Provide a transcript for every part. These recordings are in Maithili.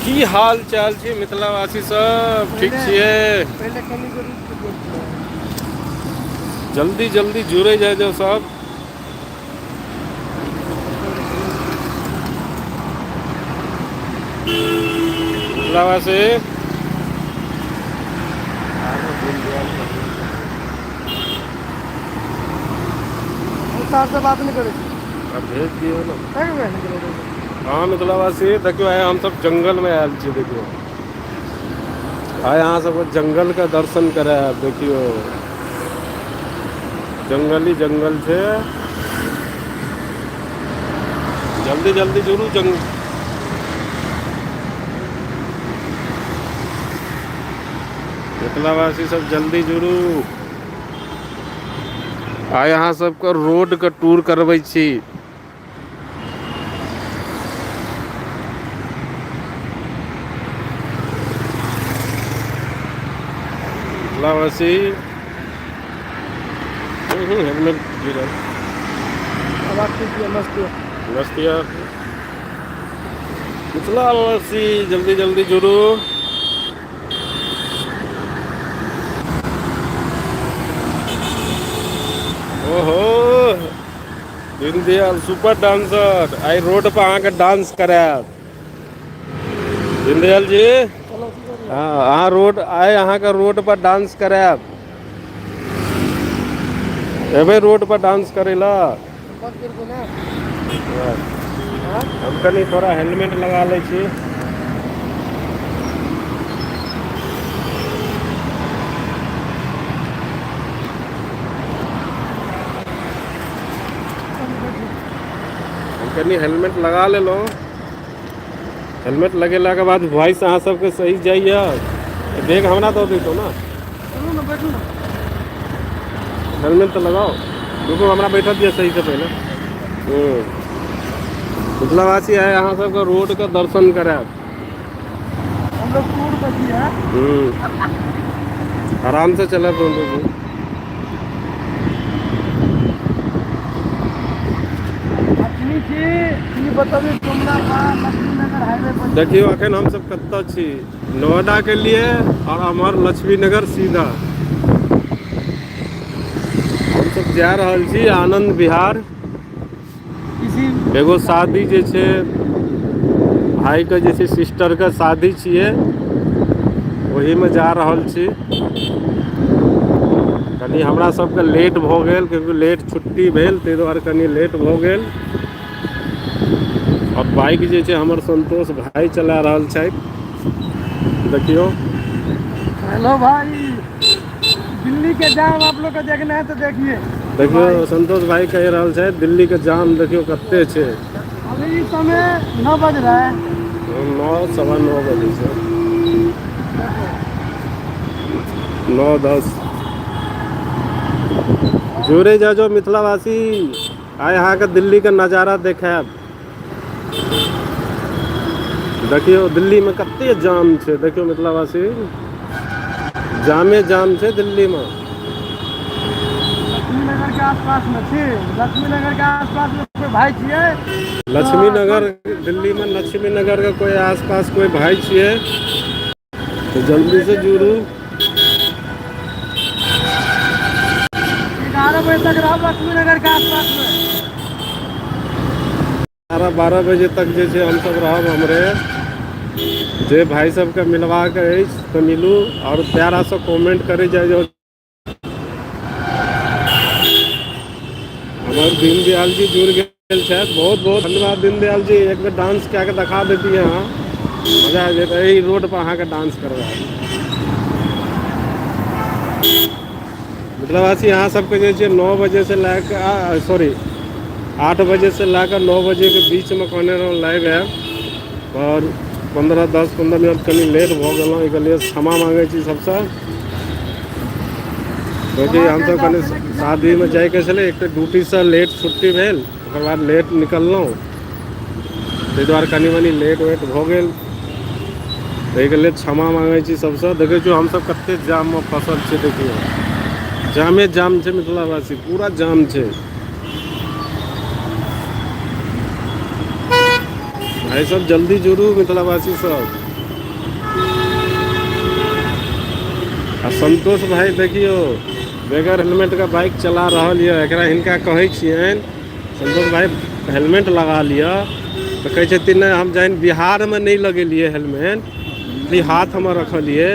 की हाल चाल छै मिथिलावासी सब? ठीक छियै? जल्दी जल्दी जुड़े जाए जाओ सब। मिथिलावासी से बात नहीं करे। अब भेज दियो ना। हाँ मिथिलावासी देखियो आइ हम सब जंगल में आयल छी। देखियो आइ अहाँ सबके जंगल का दर्शन करायब। देखियो जंगल ही जंगल छै। जल्दी जल्दी जुड़ू मिथिलावासी सब जल्दी जुड़ू। आइ अहाँ सबके रोड के टूर करबै छी। मिथिलावासी हेलमेट गिरल। नमस्ते मिथिलावासी जल्दी जल्दी जुड़ू। ओहो दीनदयाल सुपर डांसर आइ रोड पर अहाँके डांस करायब। दीनदयाल जी हाँ अहाँ रोड आइ अहाँके रोड पर डांस करायब। एबै रोड पर डांस करै ला? हम कनी थोड़ा हेलमेट लगा लै छी। हम कनी हेलमेट लगा लेलहुँ। हेलमेट लगेलाके बाद वॉइस अहाँ सबके सही जाइए। बैग हमरा दऽ देतौ ना। हेलमेट तो लगाओ। रुको हमरा बैठा दिया सही से पहले। मिथिलावासी आइ अहाँ सबके रोड के दर्शन करायब। हम लोग टूर पर भी है। आराम से चला दोनों जी। देखियो अखन हम सब कत्ता छी? नोएडा के लिए और हमार लक्ष्मी नगर सीधा हम सब जा रहल छी आनंद विहार। एगो शादी जे छै भाई के जे छै सिस्टर के शादी छियै। वही में जा रहल छी। कनी हमरा सबके लेट भऽ गेल क्योंकि लेट छुट्टी भेल ताहि दुआरे कनी लेट भऽ गेल। और बाइक जे छै हमर संतोष भाई चला रहल छथि। देखियो हेलो भाई, दिल्ली के जाम आप लोग को देखना है तो देखिए। देखियो संतोष भाई कह रहल छथि दिल्ली के जाम देखियो कत्ते छै। अभी इस समय 9 बज रहा है। 9 सवा 9 बजे छै। 9:10 जुड़े जा जो मिथिलावासी आइ अहाँके दिल्ली के नजारा देखायब। देखियो दिल्ली में कत्ते जाम छै। देखियो मिथिलावासी जामे जाम छै दिल्ली में। लक्ष्मी नगर के आसपास में छी। लक्ष्मी नगर के आसपास में कोई भाई छियै? लक्ष्मी नगर दिल्ली में लक्ष्मी नगर के कोई आसपास कोई भाई छियै तो जल्दी से जुड़ू। 11 बजे तक रहो लक्ष्मी नगर के आसपास में। 12 बजे तक जे छै हम सब रहब। हमरे जे भाई सबके मिलवाके अछि तऽ मिलू और प्यारा से कमेंट करे जाओ। हमारे दीनदयाल जी जुड़ गए छथि। बहुत बहुत धन्यवाद दीनदयाल जी। एक बेर डांस कए के दिखा देती है। हाँ मजा आ जाता है। यही रोड पर अहाँ के डांस करवा मिथिलावासी अहाँ सबके जे छै 9 बजे से लए के सॉरी 8 बजे से लेकर 9 बजे के बीच में कहने रहूँ लाइव आयब। और 10-15 मिनट कनी लेट भऽ गेलहुँ एहिके लिए क्षमा मांगै छी सबसे। क्योंकि हम सब कनी शादी में जाए के छलै। एक तऽ ड्यूटी से लेट छुट्टी भेल ओकर बाद लेट निकललहुँ ताहि दुआरे कनी मनी लेट वेट भऽ गेल। एहिके लेल क्षमा मांगै छी सबसे। देखै छियै हम सब कत्ते जाम में फंसल छी। देखियौ जामे जाम छै मिथिलावासी पूरा जाम छै। भाई सब जल्दी जुड़ू मिथिलावासी सब। आ संतोष भाई देखियो बगैर हेलमेट का बाइक चला रहा है। एकरा हिनका कहै छियनि संतोष भाई हेलमेट लगा लिया तो कहै छथिन नहीं हम जहन बिहार में नहीं लगेलिए हेलमेट खाली हाथ में रखलिए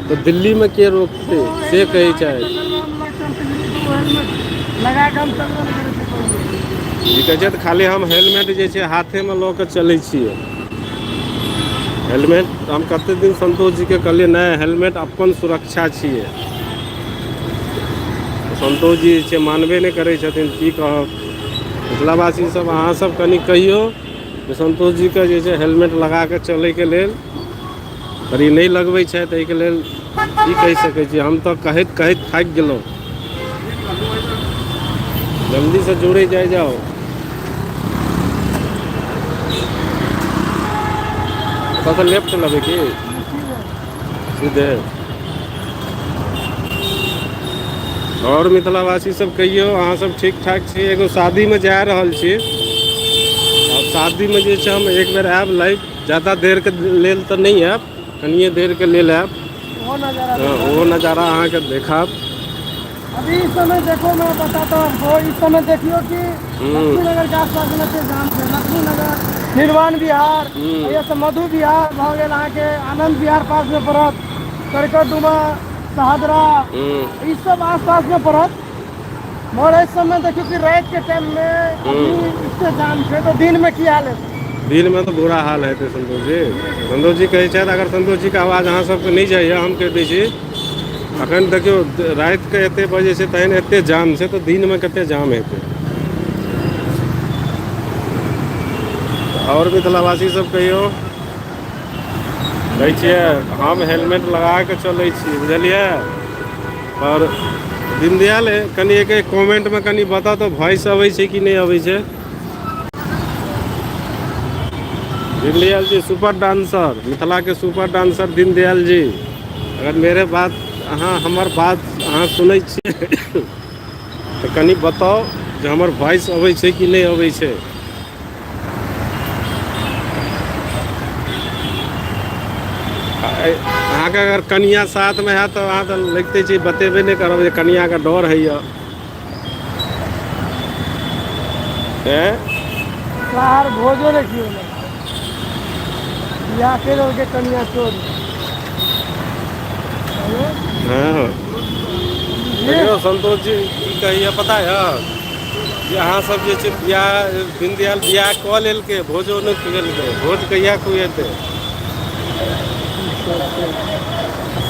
तो दिल्ली में के रोकते से कहै छै। लगा के हम चलबे नहीं करै छै। ई कहै छै तऽ खाली हम हेलमेट जे छै हाथे में लऽ के चलै छियै। हेलमेट हम कते दिन संतोष जी के कहलिए नहीं हेलमेट अपन सुरक्षा छियै। संतोष जी छै मानबे नहीं करै छथिन की कहब। मिथिलावासी सब अहाँ सब कनि कहियो जे संतोष जी के जे छै हेलमेट लगा के चलै के लेल पर ई नहीं लगबै छै तऽ एहिके लेल की कहि सकै छी। हम तऽ कहैत कहैत थाकि गेलहुँ। जल्दी से जोड़े जाओ। कतऽ लेफ्ट लेबै की सीधे। और मिथिलावासी सब कहियो अहाँ सब ठीक ठाक छी। एगो शादी में जा रहल छी और शादी में जे छै हम एक बेर आयब लाइव ज़्यादा देर के लेल तऽ नहीं आयब कनिए देर के लेल आयब। वो नजारा वो नज़ारा अहाँ के देखाब। अभी इस समय देखो मैं बताता हूँ आपको। इस समय देखियो कि लक्ष्मी नगर के आसपास में जाम है। लक्ष्मी नगर निर्वाण विहार ये सब मधु विहार भऽ गेल अहाँ के आनंद विहार पास में पड़त करकटडुमा सहदरा इस सब आसपास में पड़त। और इस समय देखियो कि रात के टाइम में अभी इससे जाम है तो दिन में की हाल है। दिन में तो बुरा हाल है संतोष जी। संतोष जी कहै छथि अगर संतोष जी के आवाज़ अहाँ सबके नहीं जाइए हम कहि दै छी अखन देखियो रात के एते बजे से तहन एते जाम छै तो दिन में कते जाम हेतै। और मिथिलावासी सब कहियो कहै छियै हम हेलमेट लगा के चलै छी बुझलियै। और दीनदयाल कनि एक कमेंट में कनि बता तो वॉइस अबै छै कि नहीं अबै छै। दीनदयाल जी सुपर डांसर मिथिला के सुपर डांसर दीनदयाल जी अगर मेरे बात अहाँ हमर बात अहाँ सुनै छियै तो कनि बताओ जे हमर वॉइस अबै छै कि नहीं अबै छै। अहाँ के अगर कनिया साथ में है तो अहाँ तो लगते छै बतेबे नहीं करब जे कनिया के डर है। बाहर भोजो देखियो ना या के लोग के कन्या चोर। हाँ देखियो संतोष जी की कहिए पता है कि अहाँ सब जे छै बियाह दीनदयाल बियाह कऽ लेलकै भोजो नहीं खुएलकै भोज कहिया खुएतै।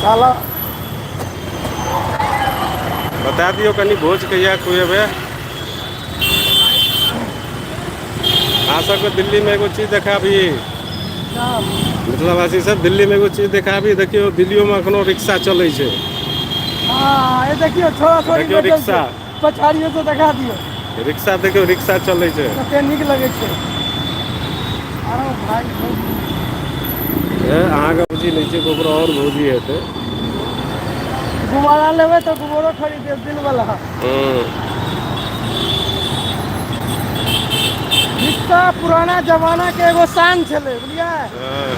साला बता दियो कनि भोज कहिया खुएबै। अहाँ सबके दिल्ली में एगो चीज देखाबी मिथिलावासी सब दिल्ली में एगो चीज देखाबी देखियो दिल्लियों में एखनो रिक्शा चलै छै। हाँ ये देखियो छोरा छोरी देखियो रिक्शा पछाड़ियों से देखा दियो रिक्शा देखियो रिक्शा चलै छै कते नीक लगे छै। अरे भाई अहाँ के बुझी नहीं छै गोबर और भौजी हेतै। गुब्बारा लेबै तो गुब्बारो खरीदे दिन वाला। रिक्शा पुराना जमाना के एगो शान छलै बुझलिए।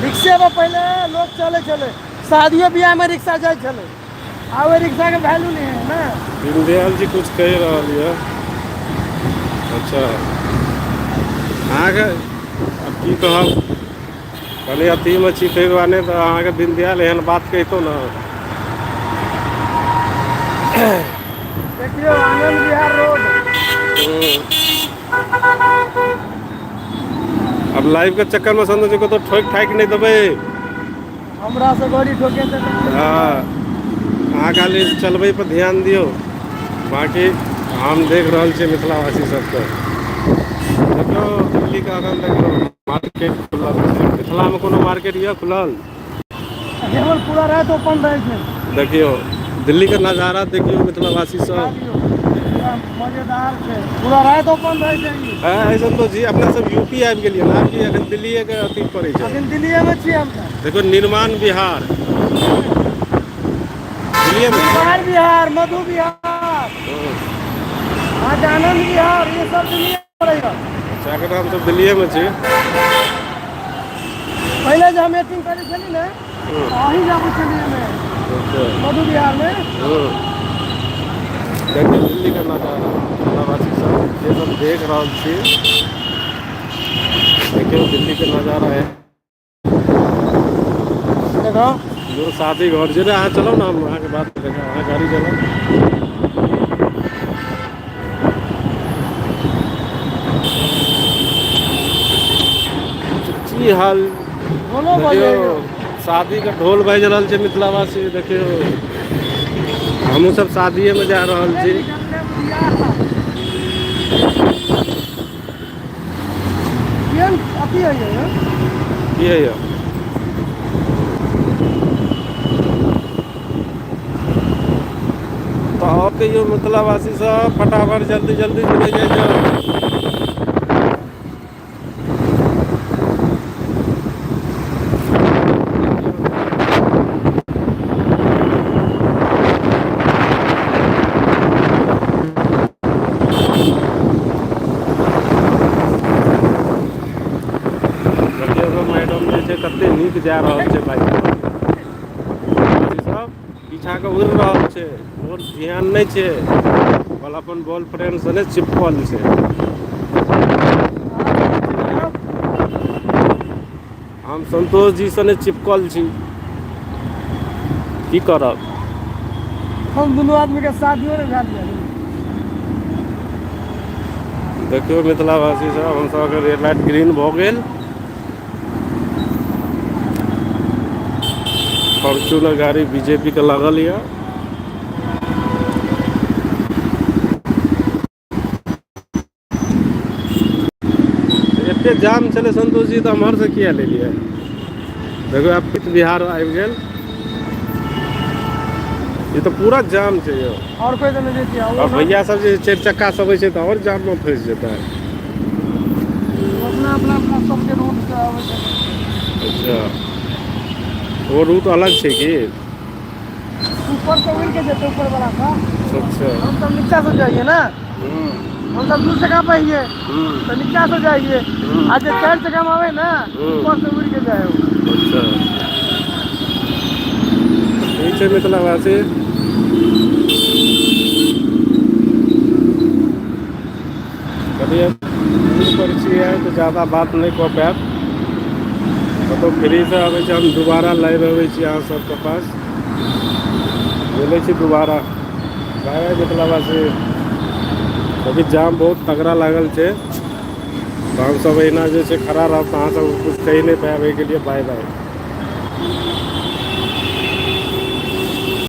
रिक्शे में पहले लोग चले चले शादियों ब्याह में रिक्शा जाए चले अब रिक्शा के वैल्यू नहीं है ना। दीनदयाल जी कुछ कह रहा है। अच्छा अहाँ के अब की कहब कनि अथी में छी ताहि दुआरे तो अहाँ के दीनदयाल एहन बात कहितो ना। देखियो आनंद विहार रोड अब लाइव के चक्कर में संतोष जी को तो ठोक ठाक नहीं देबै। हमरा से गाड़ी ठोके तो हाँ अहाँ खाली चलबै पर ध्यान दियो बाकी हम देख रहल छियै मिथिलावासी सबके। देखियो दिल्ली का अखन देखियो मार्केट खुलल छै मिथिला में कोनो मार्केट यऽ खुलल केवल पूरा रात ओपन रहे छै। देखियो दिल्ली के नज़ारा देखियो मिथिलावासी सब मजेदार छै पूरा रात ओपन रहे छै। ऐसा तो जी अपना सब यूपी आबि गेलियै ना कि अखन दिल्लीए के अथी पड़ै छै। अखन दिल्लीए में छी हम देखो निर्माण विहार दिल्लीए में निर्वाण विहार मधु विहार आज आनंद विहार ये सब दिल्ली में पड़ेगा। अच्छा हम सब दिल्लीए में छी। पहले जो हम मीटिंग करे छली ना वही जाबू छली हमें अच्छा। मधु विहार में। देखिए दिल्ली का नजारा मिथिलावासी सब ये सब देख रहा छी। देखियो दिल्ली के नजारा है। देखो जो शादी घर जे अहाँ चलो ना हम अहाँ के बात देखें अहाँ गाड़ी चलो। की हाल बोलो देखियो शादी का ढोल बज रहल छै मिथिलावासी देखियो हमहूँ सब शादिये में जा रहल छी। अथी है ये की है यौ तो और कहियो मिथिलावासी सब फटाफट जल्दी जल्दी चले जाइए। मैडम जे छै कते नीक जा रहल छै बाइक सब पीछा के उड़ रहल छै और ध्यान नहीं छै बल अपन बॉयफ्रेंड सने चिपकल छै। हम संतोष जी सने चिपकल छी की करब। हम दोनों आदमी के शादियों में भेल जाए। देखियो मिथिलावासी सब हम सब के रेड लाइट ग्रीन भ गेल। फॉर्च्यूनर गाड़ी बीजेपी के लागल यऽ। एते जाम चले संतोष जी तो हमर से किया ले लिया। देखो आप कित बिहार आबि गेल। ये तो पूरा जाम छै यो। और कोई तो नहीं देती है अब भैया सब जे चारि चक्का सब है तो और जाम में फंस जाता है। अपना अपना अपना सबके रूट से आवे छै। अच्छा वो रूट अलग छै की। ऊपर से उड़ के जेते ऊपर वाला का। अच्छा हम सब नीचा से जाइए ना। हम सब 2 जगह पे हिए तो नीचा से जाइए। आज 4 जगह में आवे ना ऊपर से उड़ के जाए। अच्छा ठीक है मिथिलावासी कभी पर है तो ज़्यादा बात नहीं कह पायब तो फ्री से आवे छी हम दोबारा लाइव आवे छी अहाँ सबके पास बोले छी दोबारा बाय मिथिलावासी अभी जाम बहुत तगड़ा लागल छै तो हम सब अहिना जे छै खड़ा रहब अहाँ सब कुछ कही नहीं पायब के लिए बाय बाय।